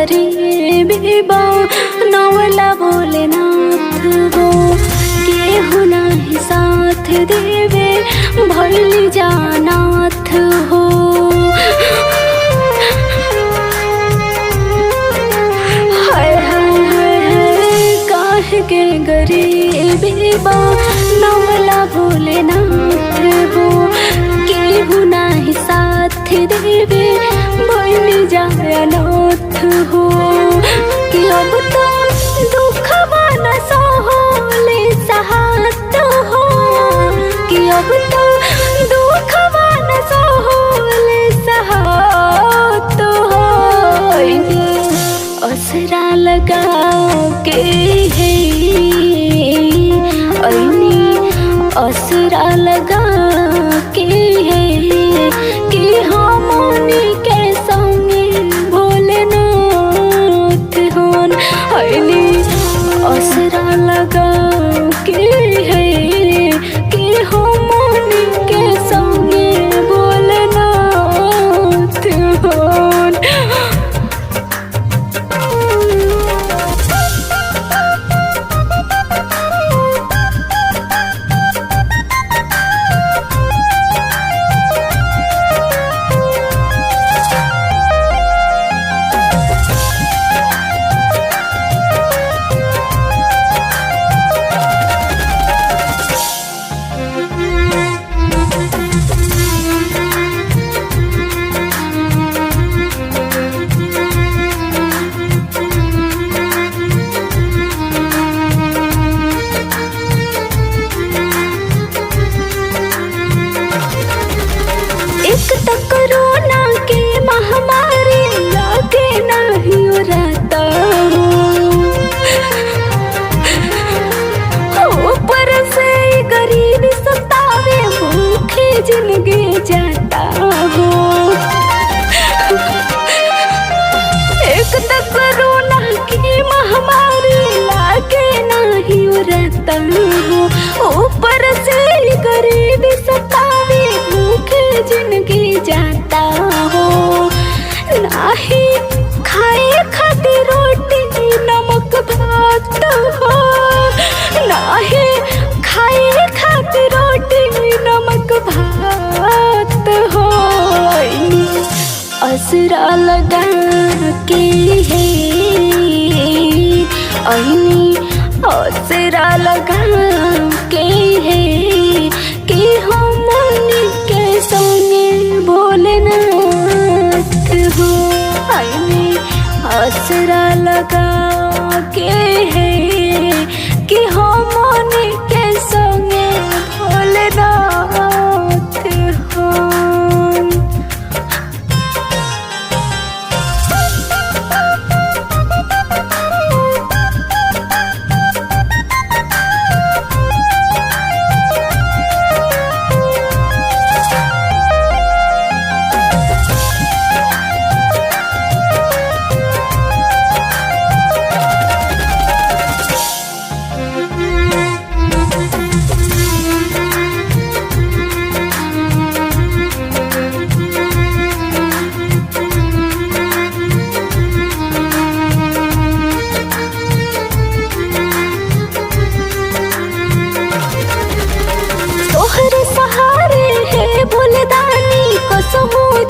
गरीबी बा नवला भोलेनाथ हो, केहू नाही साथ देवे भइली जानाथ हो। हाय हाय हाय काहे के गरीबी बा नवला भोलेनाथ हो, केहू नाही साथ देवे भइली जानाथ हो। कि अब तो दुखवा न सहोले सहात हो, कि अब तो दुखवा न सहोले सहात हो। असरा लगा के है असरा लगा के है कि हमनी के संगे भोलेनाथ होन। असरा लगा के है कि हमनी के संगे भोलेनाथ होन। एक तो कोरोना के महामारी लागे नहीं रहता हो, ऊपर से गरीबी सतावे भूखे जिंदगी जाता हो। एक तो कोरोना की महामारी लागे नहीं रहता हो, ऊपर से गरीबी सतावे भूखे जिंदगी जाता हो। नाही खाए खातिर रोटी नमक भात हो, नाही खाए खातिर रोटी नमक भात हो। असरा लगा के है असरा लगा के है कि हमनी के संगे भोलेनाथ हो। असरा लगा के है कि हमनी के संगे भोलेनाथ हो।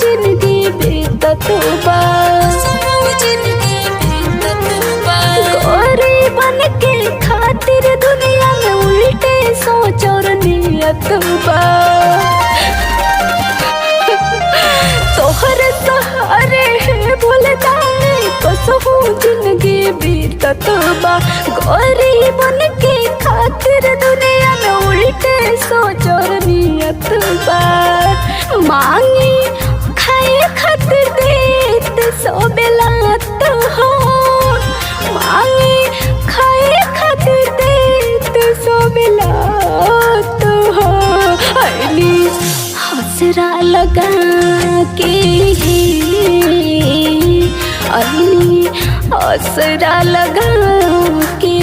जिंदगी बीतत बा गरीबन के खातिर दुनिया में उल्टे सोच और नियत बा। तोहर सहारे है भोलेदानी कसहू जिंदगी बीतत बा। गरीबन के खातिर दुनिया में उल्टे सोच और नियत बा। मांगी खाए खातिर देत सो बेलात हो, मांगी खाए खातिर देत सो बेलात हो। हसरा लगा के हसरा लगा के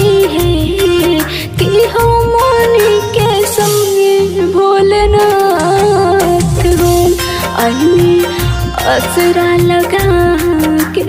कि हमनी के संगे भोलेनाथ हो। असरा लगा के